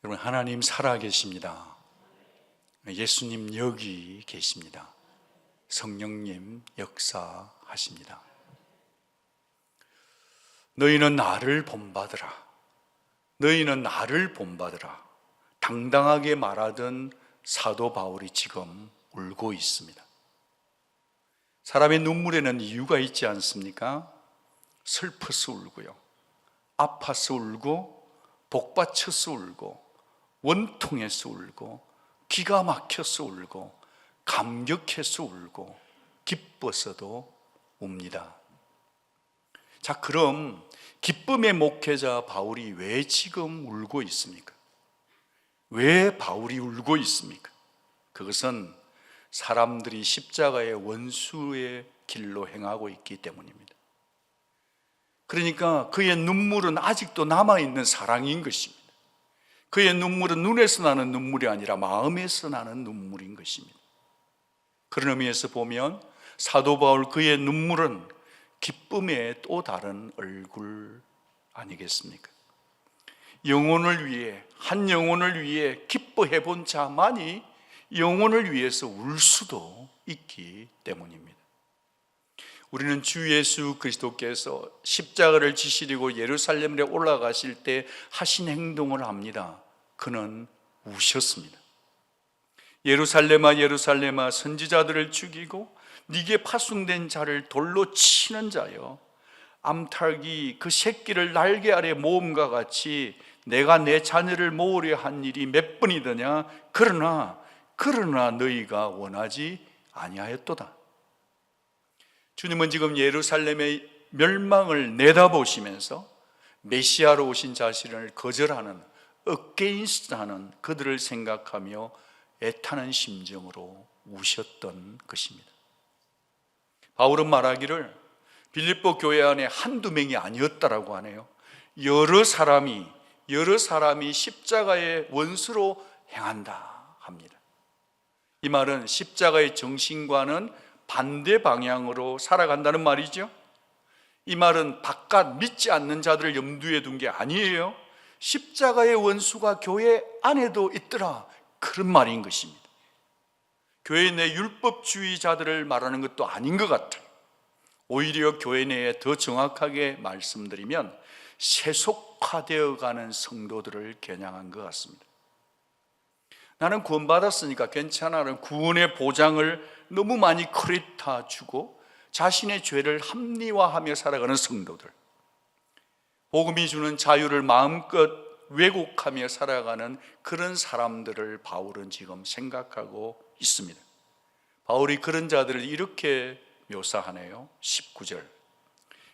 여러분, 하나님 살아계십니다. 예수님 여기 계십니다. 성령님 역사하십니다. 너희는 나를 본받으라. 너희는 나를 본받으라. 당당하게 말하던 사도 바울이 지금 울고 있습니다. 사람의 눈물에는 이유가 있지 않습니까? 슬퍼서 울고요, 아파서 울고, 복받쳐서 울고, 원통해서 울고, 기가 막혀서 울고, 감격해서 울고, 기뻐서도 웁니다. 자, 그럼 기쁨의 목회자 바울이 왜 지금 울고 있습니까? 왜 바울이 울고 있습니까? 그것은 사람들이 십자가의 원수의 길로 행하고 있기 때문입니다. 그러니까 그의 눈물은 아직도 남아있는 사랑인 것입니다. 그의 눈물은 눈에서 나는 눈물이 아니라 마음에서 나는 눈물인 것입니다. 그런 의미에서 보면 사도 바울, 그의 눈물은 기쁨의 또 다른 얼굴 아니겠습니까? 영혼을 위해, 한 영혼을 위해 기뻐해 본 자만이 영혼을 위해서 울 수도 있기 때문입니다. 우리는 주 예수 그리스도께서 십자가를 지시려고 예루살렘에 올라가실 때 하신 행동을 압니다. 그는 우셨습니다. 예루살렘아 예루살렘아, 선지자들을 죽이고 네게 파송된 자를 돌로 치는 자여, 암탉이 그 새끼를 날개 아래 모음과 같이 내가 내 자녀를 모으려 한 일이 몇 번이더냐. 그러나 너희가 원하지 아니하였도다. 주님은 지금 예루살렘의 멸망을 내다보시면서 메시아로 오신 자신을 거절하는, 어게인스트하는 그들을 생각하며 애타는 심정으로 우셨던 것입니다. 바울은 말하기를 빌립보 교회 안에 한두 명이 아니었다라고 하네요. 여러 사람이 십자가의 원수로 행한다 합니다. 이 말은 십자가의 정신과는 반대 방향으로 살아간다는 말이죠. 이 말은 바깥 믿지 않는 자들을 염두에 둔 게 아니에요. 십자가의 원수가 교회 안에도 있더라, 그런 말인 것입니다. 교회 내 율법주의자들을 말하는 것도 아닌 것 같아요. 오히려 교회 내에 더 정확하게 말씀드리면 세속화되어 가는 성도들을 겨냥한 것 같습니다. 나는 구원받았으니까 괜찮아, 구원의 보장을 너무 많이 크레디트 주고 자신의 죄를 합리화하며 살아가는 성도들, 복음이 주는 자유를 마음껏 왜곡하며 살아가는 그런 사람들을 바울은 지금 생각하고 있습니다. 바울이 그런 자들을 이렇게 묘사하네요. 19절,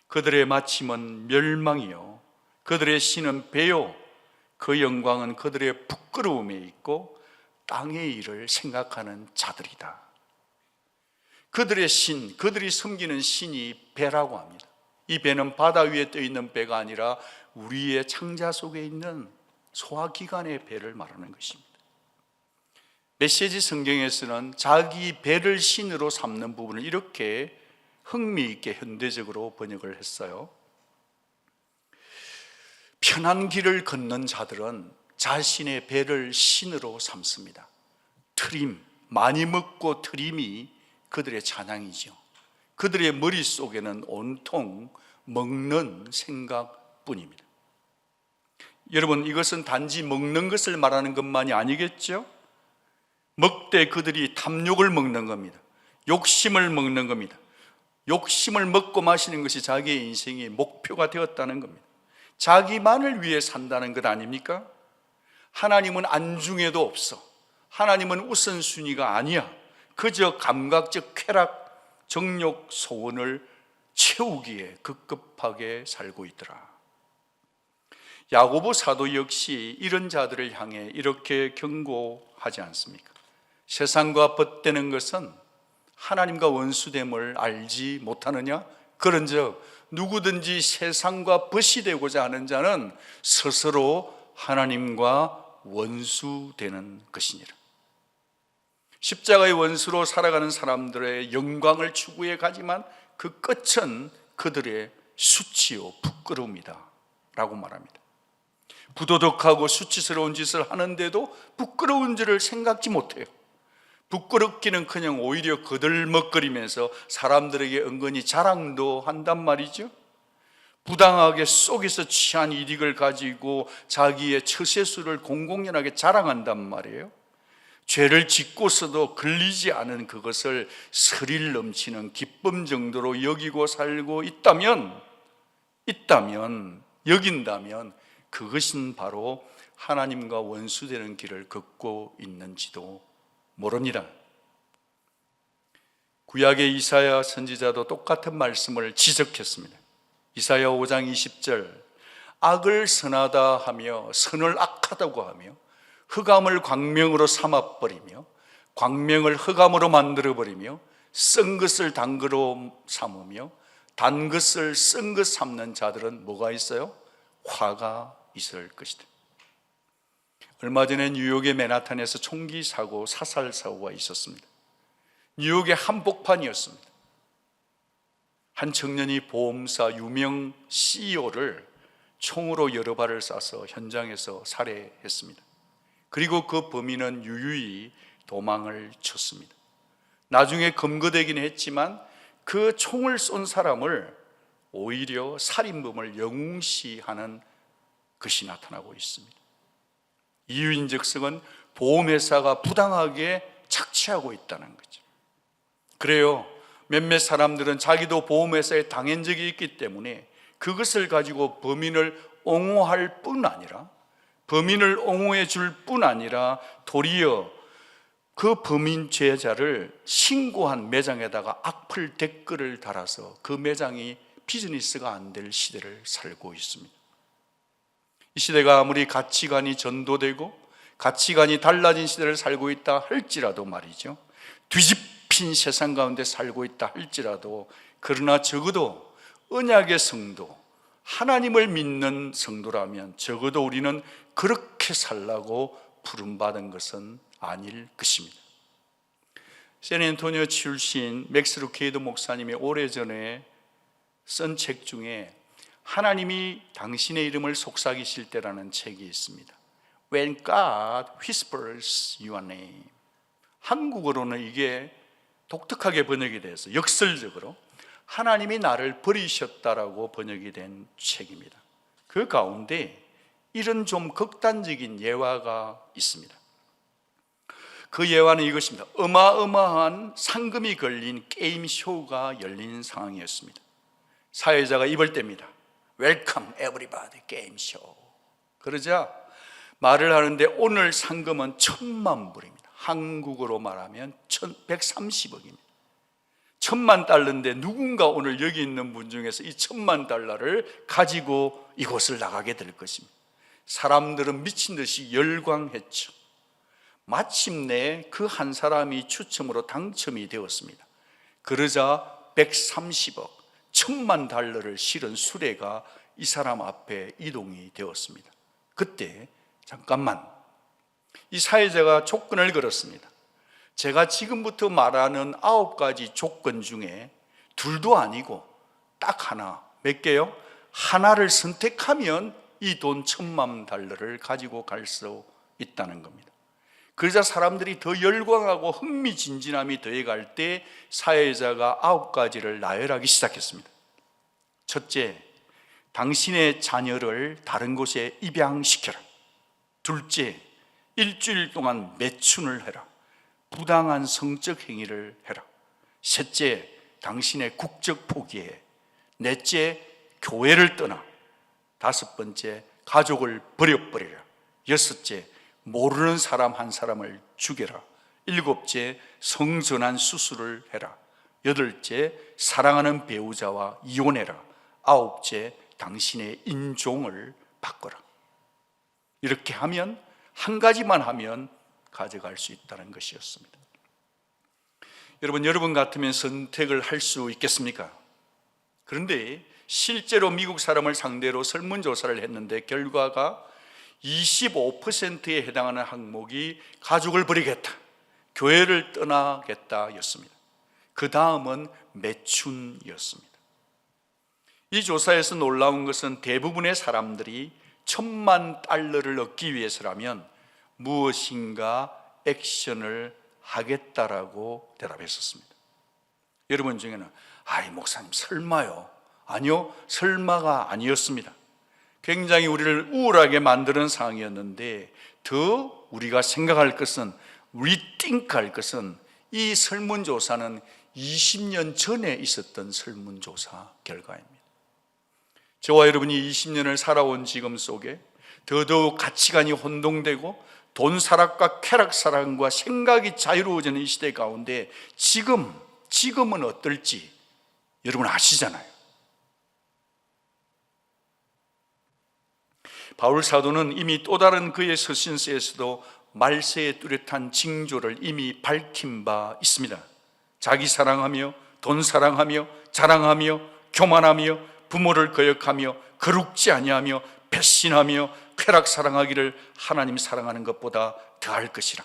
그들의 마침은 멸망이요 그들의 신은 배요, 그 영광은 그들의 부끄러움에 있고 땅의 일을 생각하는 자들이다. 그들의 신, 그들이 섬기는 신이 배라고 합니다. 이 배는 바다 위에 떠 있는 배가 아니라 우리의 창자 속에 있는 소화기관의 배를 말하는 것입니다. 메시지 성경에서는 자기 배를 신으로 삼는 부분을 이렇게 흥미있게 현대적으로 번역을 했어요. 편한 길을 걷는 자들은 자신의 배를 신으로 삼습니다. 트림, 많이 먹고 트림이 그들의 찬양이죠. 그들의 머릿속에는 온통 먹는 생각뿐입니다. 여러분, 이것은 단지 먹는 것을 말하는 것만이 아니겠죠? 먹되 그들이 탐욕을 먹는 겁니다. 욕심을 먹는 겁니다. 욕심을 먹고 마시는 것이 자기의 인생의 목표가 되었다는 겁니다. 자기만을 위해 산다는 것 아닙니까? 하나님은 안중에도 없어. 하나님은 우선순위가 아니야. 그저 감각적 쾌락, 정욕, 소원을 채우기에 급급하게 살고 있더라. 야고보 사도 역시 이런 자들을 향해 이렇게 경고하지 않습니까? 세상과 벗되는 것은 하나님과 원수됨을 알지 못하느냐? 그런즉 누구든지 세상과 벗이 되고자 하는 자는 스스로 하나님과 원수되는 것이니라. 십자가의 원수로 살아가는 사람들의 영광을 추구해 가지만 그 끝은 그들의 수치요 부끄러움이다 라고 말합니다. 부도덕하고 수치스러운 짓을 하는데도 부끄러운 줄을 생각지 못해요. 부끄럽기는커녕 오히려 거들먹거리면서 사람들에게 은근히 자랑도 한단 말이죠. 부당하게 속에서 취한 이익을 가지고 자기의 처세술을 공공연하게 자랑한단 말이에요. 죄를 짓고서도 걸리지 않은 그것을 스릴 넘치는 기쁨 정도로 여기고 살고 여긴다면 그것은 바로 하나님과 원수되는 길을 걷고 있는지도 모릅니다. 구약의 이사야 선지자도 똑같은 말씀을 지적했습니다. 이사야 5장 20절, 악을 선하다 하며 선을 악하다고 하며 흑암을 광명으로 삼아버리며 광명을 흑암으로 만들어버리며 쓴 것을 단 것으로 삼으며 단 것을 쓴 것 삼는 자들은 뭐가 있어요? 화가 있을 것이다. 얼마 전에 뉴욕의 맨하탄에서 총기 사고, 사살 사고가 있었습니다. 뉴욕의 한복판이었습니다. 한 청년이 보험사 유명 CEO를 총으로 여러 발을 쏴서 현장에서 살해했습니다. 그리고 그 범인은 유유히 도망을 쳤습니다. 나중에 검거되긴 했지만 그 총을 쏜 사람을 오히려 살인범을 영웅시하는 것이 나타나고 있습니다. 이유인즉슨 보험회사가 부당하게 착취하고 있다는 거죠. 그래요. 몇몇 사람들은 자기도 보험회사에 당한 적이 있기 때문에 그것을 가지고 범인을 옹호할 뿐 아니라, 범인을 옹호해 줄 뿐 아니라 도리어 그 범인 죄자를 신고한 매장에다가 악플 댓글을 달아서 그 매장이 비즈니스가 안 될 시대를 살고 있습니다. 이 시대가 아무리 가치관이 전도되고 가치관이 달라진 시대를 살고 있다 할지라도 말이죠, 뒤집힌 세상 가운데 살고 있다 할지라도, 그러나 적어도 언약의 성도, 하나님을 믿는 성도라면 적어도 우리는 그렇게 살라고 부름받은 것은 아닐 것입니다. 샌앤토니오 출신 맥스 루케이도 목사님이 오래전에 쓴 책 중에 하나님이 당신의 이름을 속삭이실 때라는 책이 있습니다. When God whispers your name. 한국어로는 이게 독특하게 번역이 돼서 역설적으로 하나님이 나를 버리셨다라고 번역이 된 책입니다. 그 가운데 이런 좀 극단적인 예화가 있습니다. 그 예화는 이것입니다. 어마어마한 상금이 걸린 게임쇼가 열린 상황이었습니다. 사회자가 입을 뗍니다. Welcome everybody 게임쇼. 그러자 말을 하는데 오늘 상금은 1,000만 불입니다. 한국어로 말하면 130억입니다. 1,000만 달러인데 누군가 오늘 여기 있는 분 중에서 이 1,000만 달러를 가지고 이곳을 나가게 될 것입니다. 사람들은 미친 듯이 열광했죠. 마침내 그 한 사람이 추첨으로 당첨이 되었습니다. 그러자 130억, 1,000만 달러를 실은 수레가 이 사람 앞에 이동이 되었습니다. 그때 잠깐만, 이 사회자가 조건을 걸었습니다. 제가 지금부터 말하는 9가지 조건 중에 둘도 아니고 딱 하나, 몇 개요? 하나를 선택하면 이 돈 1,000만 달러를 가지고 갈 수 있다는 겁니다. 그러자 사람들이 더 열광하고 흥미진진함이 더해갈 때 사회자가 9가지를 나열하기 시작했습니다. 첫째, 당신의 자녀를 다른 곳에 입양시켜라. 둘째, 일주일 동안 매춘을 해라. 부당한 성적 행위를 해라. 셋째, 당신의 국적 포기해. 넷째, 교회를 떠나. 다섯 번째, 가족을 버려버리라. 여섯째, 모르는 사람 한 사람을 죽여라. 일곱째, 성전환 수술을 해라. 여덟째, 사랑하는 배우자와 이혼해라. 아홉째, 당신의 인종을 바꿔라. 이렇게 하면, 한 가지만 하면 가져갈 수 있다는 것이었습니다. 여러분 같으면 선택을 할 수 있겠습니까? 그런데 실제로 미국 사람을 상대로 설문조사를 했는데 결과가 25%에 해당하는 항목이 가족을 버리겠다, 교회를 떠나겠다 였습니다. 그 다음은 매춘이었습니다. 이 조사에서 놀라운 것은 대부분의 사람들이 $10,000,000를 얻기 위해서라면 무엇인가 액션을 하겠다라고 대답했었습니다. 여러분 중에는 목사님 설마요? 아니요, 설마가 아니었습니다. 굉장히 우리를 우울하게 만드는 상황이었는데 더 우리가 생각할 것은, 리띵크할 것은, 이 설문조사는 20년 전에 있었던 설문조사 결과입니다. 저와 여러분이 20년을 살아온 지금 속에 더더욱 가치관이 혼동되고 돈 사랑과 쾌락 사랑과 생각이 자유로워지는 이 시대 가운데 지금은 어떨지 여러분 아시잖아요. 바울 사도는 이미 또 다른 그의 서신서에서도 말세의 뚜렷한 징조를 이미 밝힌 바 있습니다. 자기 사랑하며 돈 사랑하며 자랑하며 교만하며 부모를 거역하며 거룩지 아니하며 배신하며 쾌락 사랑하기를 하나님 사랑하는 것보다 더할 것이라.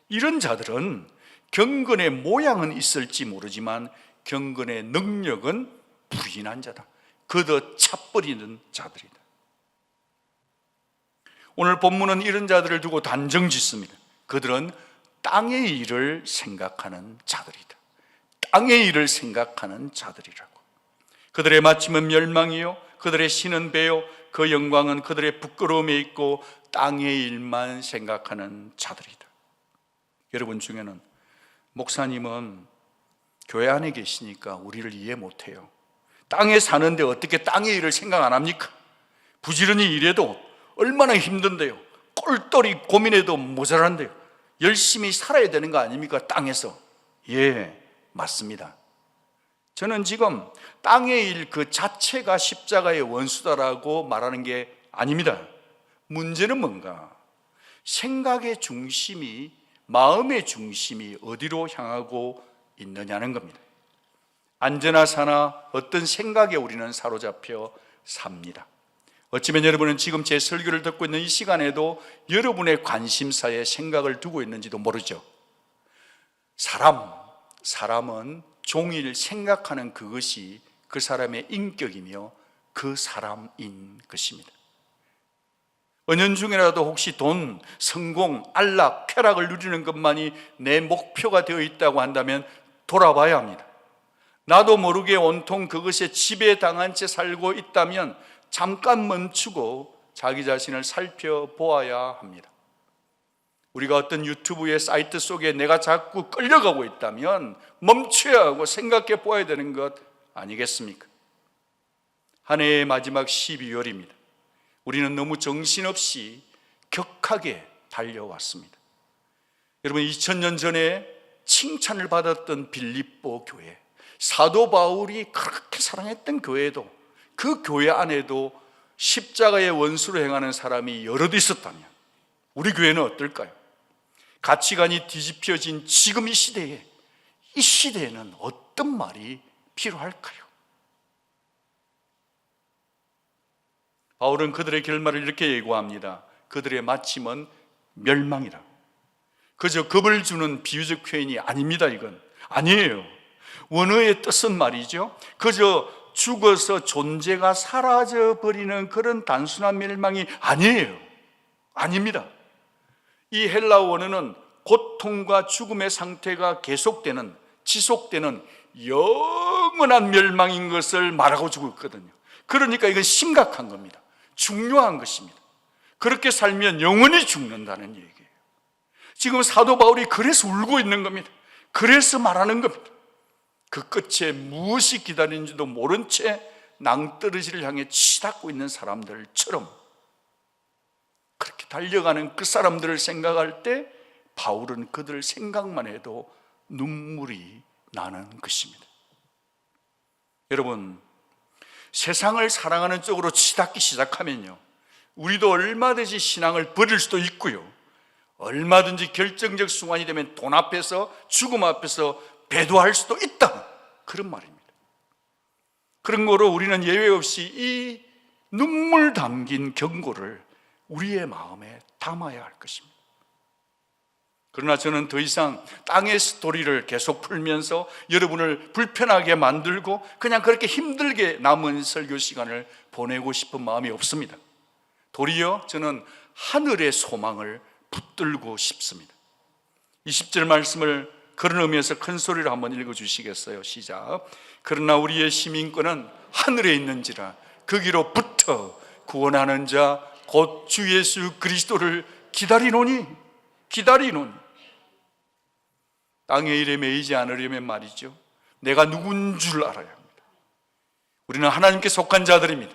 이런 자들은 경건의 모양은 있을지 모르지만 경건의 능력은 부인한 자다. 걷어 차버리는 자들이다. 오늘 본문은 이런 자들을 두고 단정 짓습니다. 그들은 땅의 일을 생각하는 자들이다. 땅의 일을 생각하는 자들이라고. 그들의 마침은 멸망이요 그들의 신은 배요 그 영광은 그들의 부끄러움에 있고 땅의 일만 생각하는 자들이다. 여러분 중에는 목사님은 교회 안에 계시니까 우리를 이해 못해요. 땅에 사는데 어떻게 땅의 일을 생각 안 합니까? 부지런히 일해도 얼마나 힘든데요. 꼴똘히 고민해도 모자란데요. 열심히 살아야 되는 거 아닙니까? 땅에서. 예, 맞습니다. 저는 지금 땅의 일 그 자체가 십자가의 원수다라고 말하는 게 아닙니다. 문제는 뭔가? 생각의 중심이, 마음의 중심이 어디로 향하고 있느냐는 겁니다. 앉으나 사나 어떤 생각에 우리는 사로잡혀 삽니다. 어쩌면 여러분은 지금 제 설교를 듣고 있는 이 시간에도 여러분의 관심사에 생각을 두고 있는지도 모르죠. 사람은 종일 생각하는 그것이 그 사람의 인격이며 그 사람인 것입니다. 은연중에라도 혹시 돈, 성공, 안락, 쾌락을 누리는 것만이 내 목표가 되어 있다고 한다면 돌아봐야 합니다. 나도 모르게 온통 그것에 지배당한 채 살고 있다면 잠깐 멈추고 자기 자신을 살펴보아야 합니다. 우리가 어떤 유튜브의 사이트 속에 내가 자꾸 끌려가고 있다면 멈춰야 하고 생각해 보아야 되는 것 아니겠습니까? 한 해의 마지막 12월입니다. 우리는 너무 정신없이 격하게 달려왔습니다. 여러분, 2000년 전에 칭찬을 받았던 빌립보 교회, 사도 바울이 그렇게 사랑했던 교회도, 그 교회 안에도 십자가의 원수로 행하는 사람이 여럿 있었다면 우리 교회는 어떨까요? 가치관이 뒤집혀진 지금 이 시대에는 어떤 말이 필요할까요? 바울은 그들의 결말을 이렇게 예고합니다. 그들의 마침은 멸망이라. 그저 겁을 주는 비유적 표현이 아닙니다. 이건 아니에요. 원어의 뜻은 말이죠, 그저 죽어서 존재가 사라져버리는 그런 단순한 멸망이 아니에요. 아닙니다. 이 헬라어 원어는 고통과 죽음의 상태가 계속되는, 지속되는 영원한 멸망인 것을 말하고 주고 있거든요. 그러니까 이건 심각한 겁니다. 중요한 것입니다. 그렇게 살면 영원히 죽는다는 얘기예요. 지금 사도 바울이 그래서 울고 있는 겁니다. 그래서 말하는 겁니다. 그 끝에 무엇이 기다리는지도 모른 채 낭떠러지를 향해 치닫고 있는 사람들처럼 그렇게 달려가는 그 사람들을 생각할 때 바울은 그들 생각만 해도 눈물이 나는 것입니다. 여러분, 세상을 사랑하는 쪽으로 치닫기 시작하면요, 우리도 얼마든지 신앙을 버릴 수도 있고요, 얼마든지 결정적 순간이 되면 돈 앞에서, 죽음 앞에서 배도할 수도 있다, 그런 말입니다. 그런 거로 우리는 예외 없이 이 눈물 담긴 경고를 우리의 마음에 담아야 할 것입니다. 그러나 저는 더 이상 땅의 스토리를 계속 풀면서 여러분을 불편하게 만들고 그냥 그렇게 힘들게 남은 설교 시간을 보내고 싶은 마음이 없습니다. 도리어 저는 하늘의 소망을 붙들고 싶습니다. 20절 말씀을 그런 의미에서 큰 소리로 한번 읽어주시겠어요? 시작. 그러나 우리의 시민권은 하늘에 있는지라 거기로부터 구원하는 자 곧 주 예수 그리스도를 기다리노니. 땅의 일에 매이지 않으려면 말이죠, 내가 누군 줄 알아야 합니다. 우리는 하나님께 속한 자들입니다.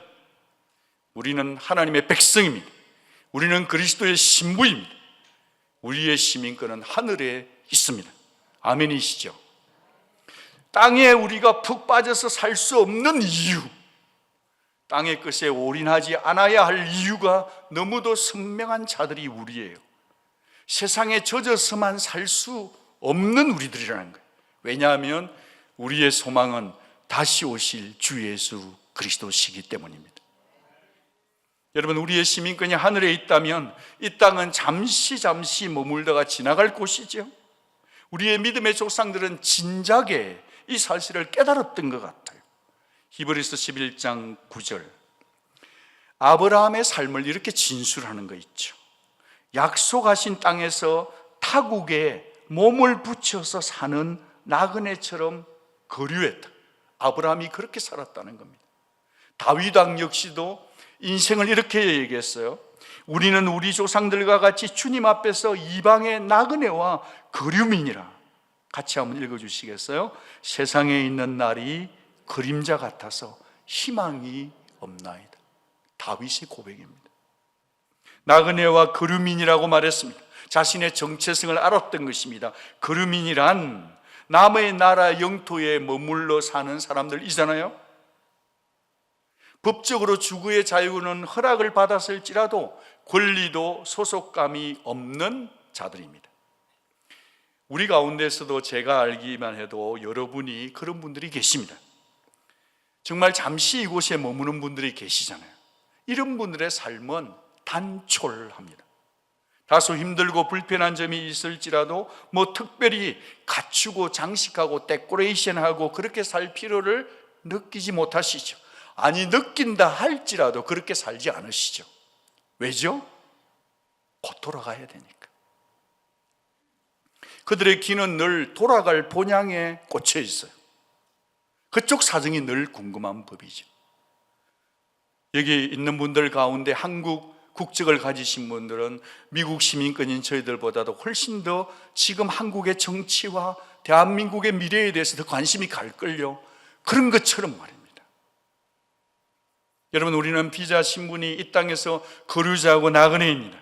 우리는 하나님의 백성입니다. 우리는 그리스도의 신부입니다. 우리의 시민권은 하늘에 있습니다. 아멘이시죠? 땅에 우리가 푹 빠져서 살 수 없는 이유, 땅의 것에 올인하지 않아야 할 이유가 너무도 선명한 자들이 우리예요. 세상에 젖어서만 살 수 없는 우리들이라는 거예요. 왜냐하면 우리의 소망은 다시 오실 주 예수 그리스도시기 때문입니다. 여러분, 우리의 시민권이 하늘에 있다면 이 땅은 잠시 머물다가 지나갈 곳이죠. 우리의 믿음의 조상들은 진작에 이 사실을 깨달았던 것 같아요. 히브리서 11장 9절, 아브라함의 삶을 이렇게 진술하는 거 있죠. 약속하신 땅에서 타국에 몸을 붙여서 사는 나그네처럼 거류했다. 아브라함이 그렇게 살았다는 겁니다. 다윗 왕 역시도 인생을 이렇게 얘기했어요. 우리는 우리 조상들과 같이 주님 앞에서 이방의 나그네와 거류민이라. 같이 한번 읽어주시겠어요? 세상에 있는 날이 그림자 같아서 희망이 없나이다. 다윗의 고백입니다. 나그네와 거류민이라고 말했습니다. 자신의 정체성을 알았던 것입니다. 거류민이란 남의 나라 영토에 머물러 사는 사람들이잖아요. 법적으로 주거의 자유는 허락을 받았을지라도 권리도 소속감이 없는 자들입니다. 우리 가운데서도 제가 알기만 해도 여러분이 그런 분들이 계십니다. 정말 잠시 이곳에 머무는 분들이 계시잖아요. 이런 분들의 삶은 단촐합니다. 다소 힘들고 불편한 점이 있을지라도 특별히 갖추고 장식하고 데코레이션하고 그렇게 살 필요를 느끼지 못하시죠. 아니, 느낀다 할지라도 그렇게 살지 않으시죠. 왜죠? 곧 돌아가야 되니까. 그들의 귀는 늘 돌아갈 본향에 꽂혀 있어요. 그쪽 사정이 늘 궁금한 법이죠. 여기 있는 분들 가운데 한국 국적을 가지신 분들은 미국 시민권인 저희들보다도 훨씬 더 지금 한국의 정치와 대한민국의 미래에 대해서 더 관심이 갈걸요. 그런 것처럼 말입니다. 여러분, 우리는 비자 신분이 이 땅에서 거류자고 나그네입니다.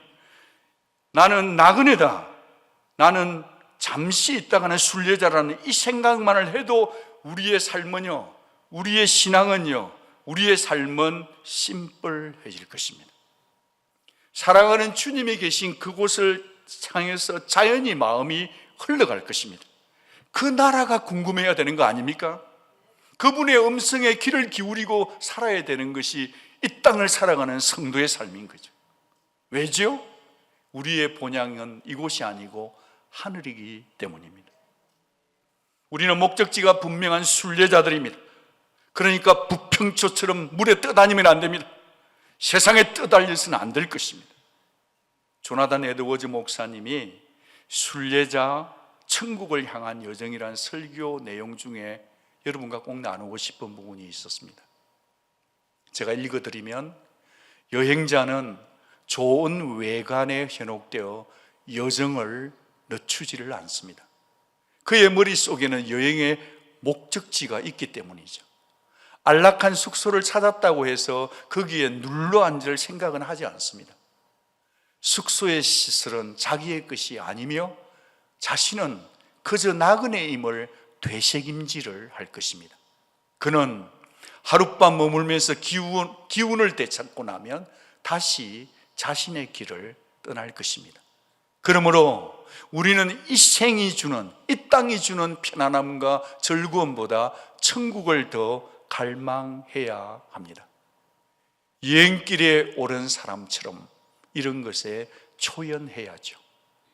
나는 나그네다, 나는 잠시 있다가는 순례자라는 이 생각만을 해도 우리의 삶은요, 우리의 신앙은요, 우리의 삶은 심플해질 것입니다. 사랑하는 주님이 계신 그곳을 향해서 자연히 마음이 흘러갈 것입니다. 그 나라가 궁금해야 되는 거 아닙니까? 그분의 음성에 귀를 기울이고 살아야 되는 것이 이 땅을 살아가는 성도의 삶인 거죠. 왜죠? 우리의 본향은 이곳이 아니고 하늘이기 때문입니다. 우리는 목적지가 분명한 순례자들입니다. 그러니까 부평초처럼 물에 떠다니면 안 됩니다. 세상에 떠달려서는 안 될 것입니다. 조나단 에드워즈 목사님이 순례자 천국을 향한 여정이라는 설교 내용 중에 여러분과 꼭 나누고 싶은 부분이 있었습니다. 제가 읽어드리면, 여행자는 좋은 외관에 현혹되어 여정을 늦추지를 않습니다. 그의 머릿속에는 여행의 목적지가 있기 때문이죠. 안락한 숙소를 찾았다고 해서 거기에 눌러앉을 생각은 하지 않습니다. 숙소의 시설은 자기의 것이 아니며 자신은 그저 나그네임을 되새김질을 할 것입니다. 그는 하룻밤 머물면서 기운을 되찾고 나면 다시 자신의 길을 떠날 것입니다. 그러므로 우리는 이 생이 주는, 이 땅이 주는 편안함과 즐거움보다 천국을 더 갈망해야 합니다. 여행길에 오른 사람처럼 이런 것에 초연해야죠.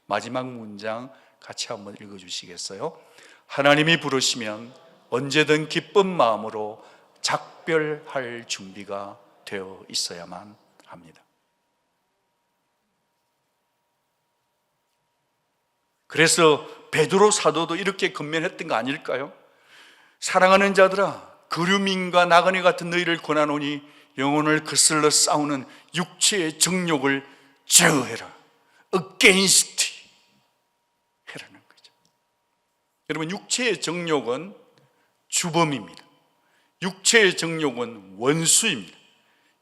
마지막 문장 같이 한번 읽어주시겠어요? 하나님이 부르시면 언제든 기쁜 마음으로 작별할 준비가 되어 있어야만 합니다. 그래서 베드로 사도도 이렇게 권면했던 거 아닐까요? 사랑하는 자들아, 그루민과 나그네 같은 너희를 권하노니 영혼을 거슬러 싸우는 육체의 정욕을 제어해라. against 해라는 거죠. 여러분, 육체의 정욕은 주범입니다. 육체의 정욕은 원수입니다.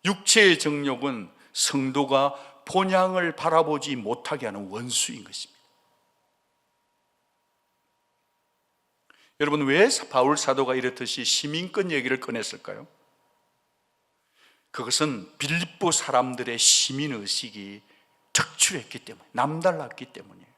육체의 정욕은 성도가 본향을 바라보지 못하게 하는 원수인 것입니다. 여러분, 왜 바울 사도가 이렇듯이 시민권 얘기를 꺼냈을까요? 그것은 빌립보 사람들의 시민의식이 특출했기 때문에, 남달랐기 때문이에요.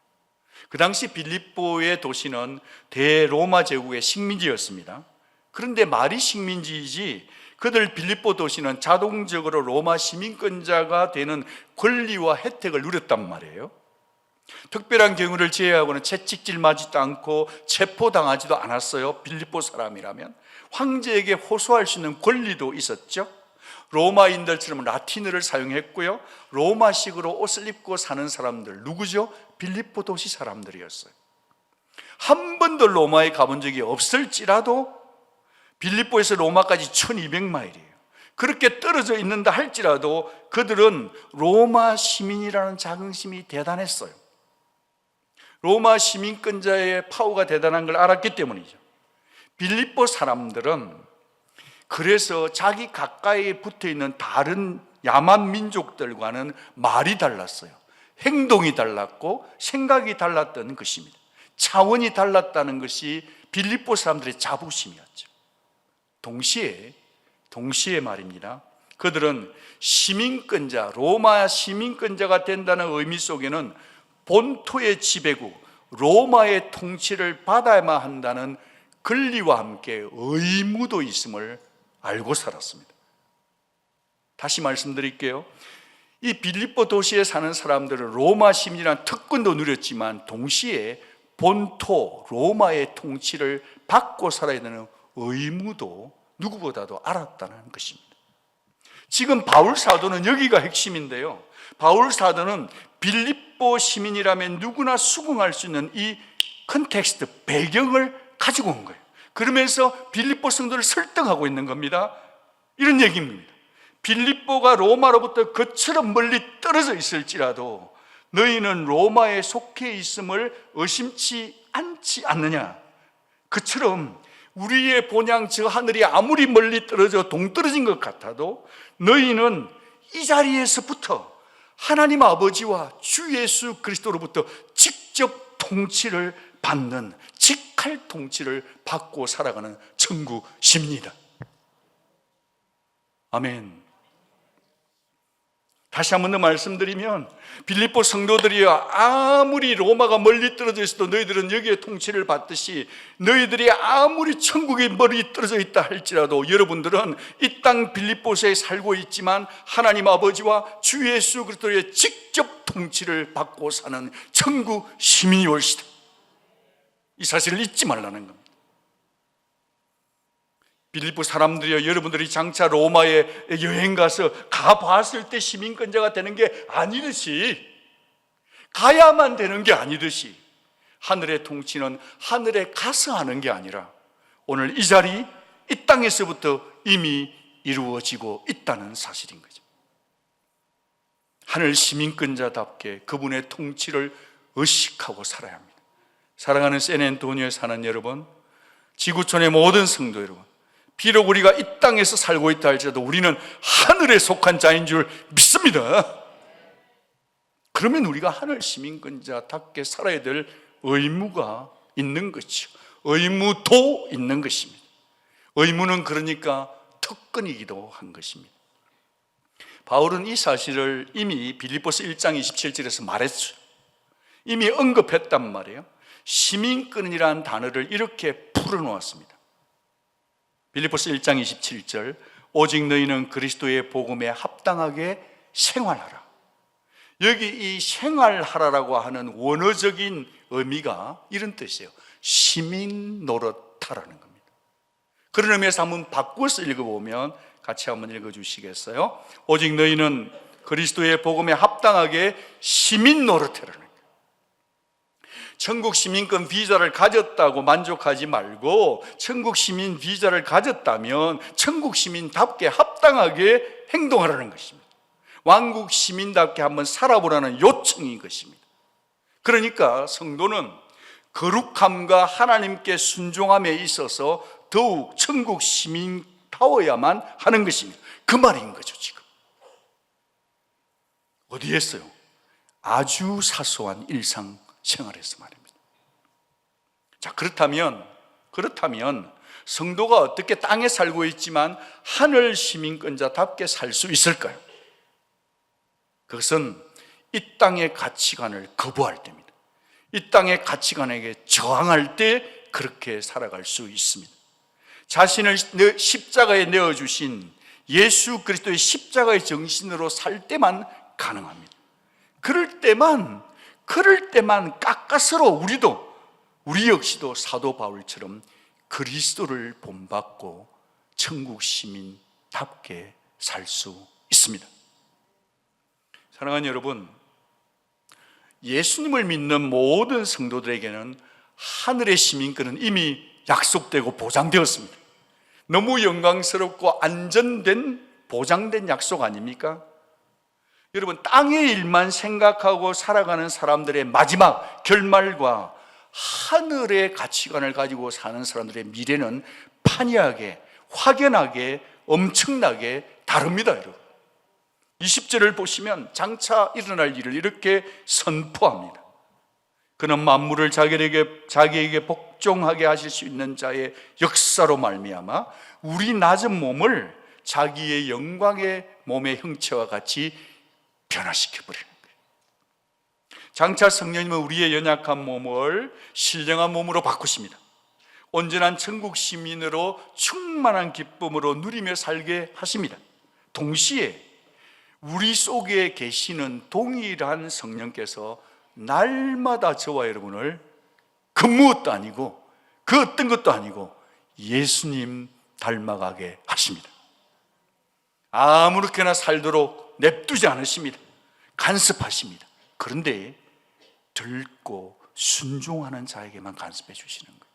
그 당시 빌립보의 도시는 대로마 제국의 식민지였습니다. 그런데 말이 식민지이지 그들 빌립보 도시는 자동적으로 로마 시민권자가 되는 권리와 혜택을 누렸단 말이에요. 특별한 경우를 제외하고는 채찍질 맞지도 않고 체포당하지도 않았어요. 빌립보 사람이라면 황제에게 호소할 수 있는 권리도 있었죠. 로마인들처럼 라틴어를 사용했고요. 로마식으로 옷을 입고 사는 사람들, 누구죠? 빌립보 도시 사람들이었어요. 한 번도 로마에 가본 적이 없을지라도 빌립보에서 로마까지 1200마일이에요. 그렇게 떨어져 있는다 할지라도 그들은 로마 시민이라는 자긍심이 대단했어요. 로마 시민권자의 파워가 대단한 걸 알았기 때문이죠. 빌립보 사람들은 그래서 자기 가까이에 붙어있는 다른 야만 민족들과는 말이 달랐어요. 행동이 달랐고 생각이 달랐던 것입니다. 차원이 달랐다는 것이 빌립보 사람들의 자부심이었죠. 동시에 말입니다. 그들은 시민권자, 로마 시민권자가 된다는 의미 속에는 본토의 지배국, 로마의 통치를 받아야만 한다는 권리와 함께 의무도 있음을 알고 살았습니다. 다시 말씀드릴게요. 이 빌립보 도시에 사는 사람들은 로마 시민이라는 특권도 누렸지만 동시에 본토 로마의 통치를 받고 살아야 되는 의무도 누구보다도 알았다는 것입니다. 지금 바울 사도는 여기가 핵심인데요. 바울 사도는 빌립보 시민이라면 누구나 수긍할 수 있는 이 컨텍스트, 배경을 가지고 온 거예요. 그러면서 빌립보 성도를 설득하고 있는 겁니다. 이런 얘기입니다. 빌립보가 로마로부터 그처럼 멀리 떨어져 있을지라도 너희는 로마에 속해 있음을 의심치 않지 않느냐. 그처럼 우리의 본향 저 하늘이 아무리 멀리 떨어져 동떨어진 것 같아도 너희는 이 자리에서부터 하나님 아버지와 주 예수 그리스도로부터 직접 통치를 받는, 직할 통치를 받고 살아가는 천국입니다. 아멘. 다시 한 번 더 말씀드리면 빌립보 성도들이 아무리 로마가 멀리 떨어져 있어도 너희들은 여기에 통치를 받듯이 너희들이 아무리 천국이 멀리 떨어져 있다 할지라도 여러분들은 이 땅 빌립보서에 살고 있지만 하나님 아버지와 주 예수 그리스도의 직접 통치를 받고 사는 천국 시민이 올시다. 이 사실을 잊지 말라는 겁니다. 빌립보 사람들이요, 여러분들이 장차 로마에 여행 가서 가봤을 때 시민권자가 되는 게 아니듯이, 가야만 되는 게 아니듯이, 하늘의 통치는 하늘에 가서 하는 게 아니라 오늘 이 자리, 이 땅에서부터 이미 이루어지고 있다는 사실인 거죠. 하늘 시민권자답게 그분의 통치를 의식하고 살아야 합니다. 사랑하는 샌앤토니오에 사는 여러분, 지구촌의 모든 성도 여러분, 비록 우리가 이 땅에서 살고 있다 할지라도 우리는 하늘에 속한 자인 줄 믿습니다. 그러면 우리가 하늘 시민권자답게 살아야 될 의무가 있는 거죠. 의무도 있는 것입니다. 의무는 그러니까 특권이기도 한 것입니다. 바울은 이 사실을 이미 빌립보서 1장 27절에서 말했죠. 이미 언급했단 말이에요. 시민권이라는 단어를 이렇게 풀어놓았습니다. 빌립보서 1장 27절, 오직 너희는 그리스도의 복음에 합당하게 생활하라. 여기 이 생활하라라고 하는 원어적인 의미가 이런 뜻이에요. 시민 노릇하라는 겁니다. 그런 의미에서 한번 바꿔서 읽어보면 같이 한번 읽어주시겠어요? 오직 너희는 그리스도의 복음에 합당하게 시민 노릇하라는 거예요. 천국 시민권 비자를 가졌다고 만족하지 말고 천국 시민 비자를 가졌다면 천국 시민답게 합당하게 행동하라는 것입니다. 왕국 시민답게 한번 살아보라는 요청인 것입니다. 그러니까 성도는 거룩함과 하나님께 순종함에 있어서 더욱 천국 시민다워야만 하는 것입니다. 그 말인 거죠. 지금 어디에 있어요? 아주 사소한 일상생활에서 말입니다. 자, 그렇다면 성도가 어떻게 땅에 살고 있지만 하늘 시민권자답게 살 수 있을까요? 그것은 이 땅의 가치관을 거부할 때입니다. 이 땅의 가치관에게 저항할 때 그렇게 살아갈 수 있습니다. 자신을 십자가에 내어주신 예수 그리스도의 십자가의 정신으로 살 때만 가능합니다. 그럴 때만 가까스로 우리 역시도 사도 바울처럼 그리스도를 본받고 천국 시민답게 살 수 있습니다. 사랑하는 여러분, 예수님을 믿는 모든 성도들에게는 하늘의 시민권은 이미 약속되고 보장되었습니다. 너무 영광스럽고 안전된 보장된 약속 아닙니까? 여러분, 땅의 일만 생각하고 살아가는 사람들의 마지막 결말과 하늘의 가치관을 가지고 사는 사람들의 미래는 판이하게, 확연하게, 엄청나게 다릅니다. 여러분, 20절을 보시면 장차 일어날 일을 이렇게 선포합니다. 그는 만물을 자기에게 복종하게 하실 수 있는 자의 역사로 말미암아 우리 낮은 몸을 자기의 영광의 몸의 형체와 같이 변화시켜버리는 거예요. 장차 성령님은 우리의 연약한 몸을 신령한 몸으로 바꾸십니다. 온전한 천국 시민으로 충만한 기쁨으로 누리며 살게 하십니다. 동시에 우리 속에 계시는 동일한 성령께서 날마다 저와 여러분을 그 무엇도 아니고 그 어떤 것도 아니고 예수님 닮아가게 하십니다. 아무렇게나 살도록 냅두지 않으십니다. 간섭하십니다. 그런데 듣고 순종하는 자에게만 간섭해 주시는 거예요.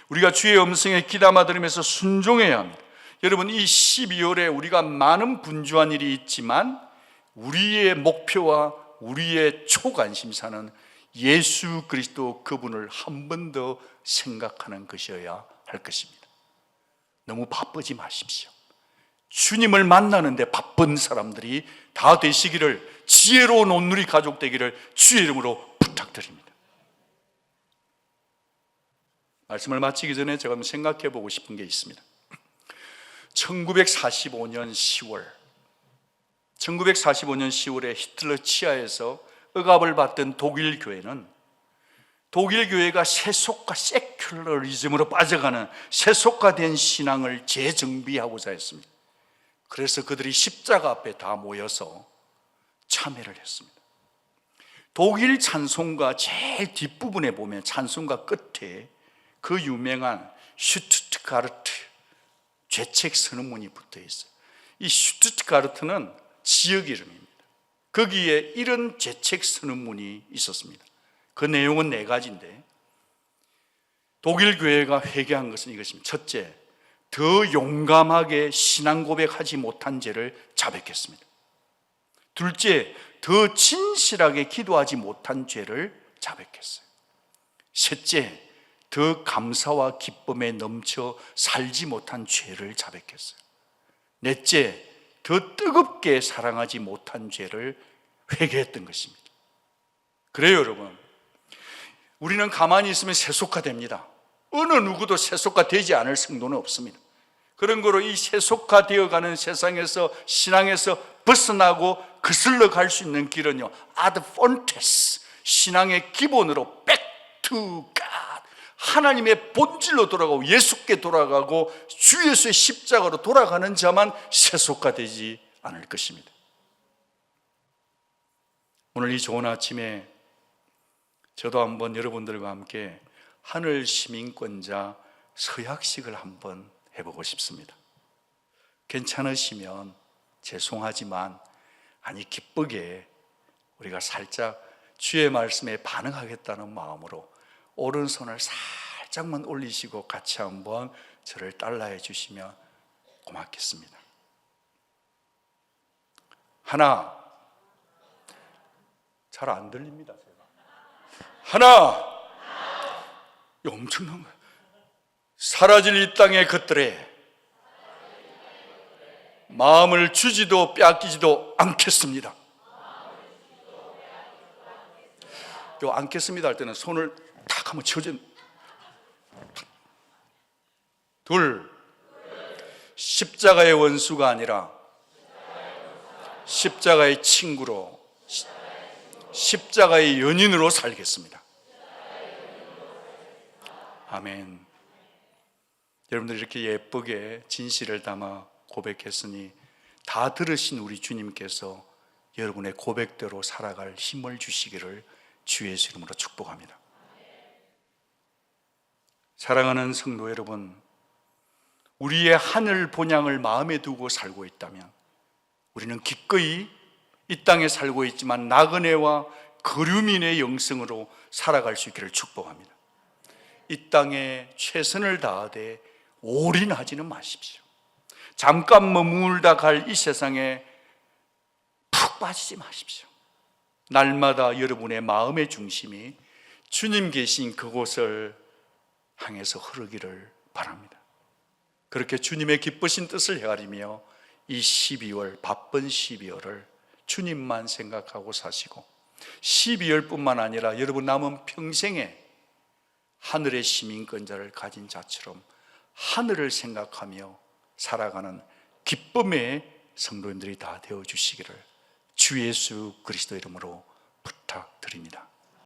우리가 주의 음성에 귀담아 들으면서 순종해야 합니다. 여러분, 이 12월에 우리가 많은 분주한 일이 있지만 우리의 목표와 우리의 초관심사는 예수 그리스도 그분을 한 번 더 생각하는 것이어야 할 것입니다. 너무 바쁘지 마십시오. 주님을 만나는데 바쁜 사람들이 다 되시기를, 지혜로운 온누리 가족 되기를 주의 이름으로 부탁드립니다. 말씀을 마치기 전에 제가 한번 생각해 보고 싶은 게 있습니다. 1945년 10월에 히틀러 치하에서 억압을 받던 독일 교회는 독일 교회가 세속화, 세큘러리즘으로 빠져가는 세속화된 신앙을 재정비하고자 했습니다. 그래서 그들이 십자가 앞에 다 모여서 참회를 했습니다. 독일 찬송가 제일 뒷부분에 보면 찬송가 끝에 그 유명한 슈투트가르트 죄책 선언문이 붙어 있어요. 이 슈투트가르트는 지역 이름입니다. 거기에 이런 죄책 선언문이 있었습니다. 그 내용은 4가지인데 독일 교회가 회개한 것은 이것입니다. 첫째, 더 용감하게 신앙 고백하지 못한 죄를 자백했습니다. 둘째, 더 진실하게 기도하지 못한 죄를 자백했어요. 셋째, 더 감사와 기쁨에 넘쳐 살지 못한 죄를 자백했어요. 넷째, 더 뜨겁게 사랑하지 못한 죄를 회개했던 것입니다. 그래요, 여러분, 우리는 가만히 있으면 세속화됩니다. 어느 누구도 세속화되지 않을 성도는 없습니다. 그런 거로 이 세속화되어가는 세상에서, 신앙에서 벗어나고 거슬러 갈 수 있는 길은요, ad fontes, 신앙의 기본으로 back to God, 하나님의 본질로 돌아가고 예수께 돌아가고 주 예수의 십자가로 돌아가는 자만 세속화되지 않을 것입니다. 오늘 이 좋은 아침에 저도 한번 여러분들과 함께 하늘 시민권자 서약식을 한번 해보고 싶습니다. 괜찮으시면 죄송하지만, 아니 기쁘게 우리가 살짝 주의 말씀에 반응하겠다는 마음으로 오른손을 살짝만 올리시고 같이 한번 저를 따라해 주시면 고맙겠습니다. 하나, 잘 안 들립니다. 제가. 하나, 이거 엄청난 거예요. 사라질 이 땅의 것들에 마음을 주지도 빼앗기지도 않겠습니다. 요 않겠습니다 할 때는 손을 탁 한번 쳐줘. 둘, 십자가의 원수가 아니라 십자가의 친구로, 십자가의 연인으로 살겠습니다. 아멘. 여러분들 이렇게 예쁘게 진실을 담아 고백했으니 다 들으신 우리 주님께서 여러분의 고백대로 살아갈 힘을 주시기를 주의 예수 이름으로 축복합니다. 사랑하는 성도 여러분, 우리의 하늘 본향을 마음에 두고 살고 있다면 우리는 기꺼이 이 땅에 살고 있지만 나그네와 거류민의 영성으로 살아갈 수 있기를 축복합니다. 이 땅에 최선을 다하되 올인하지는 마십시오. 잠깐 머물다 갈 이 세상에 푹 빠지지 마십시오. 날마다 여러분의 마음의 중심이 주님 계신 그곳을 향해서 흐르기를 바랍니다. 그렇게 주님의 기쁘신 뜻을 헤아리며 이 12월, 바쁜 12월을 주님만 생각하고 사시고 12월뿐만 아니라 여러분 남은 평생에 하늘의 시민권자를 가진 자처럼 하늘을 생각하며 살아가는 기쁨의 성도님들이 다 되어주시기를 주 예수 그리스도 이름으로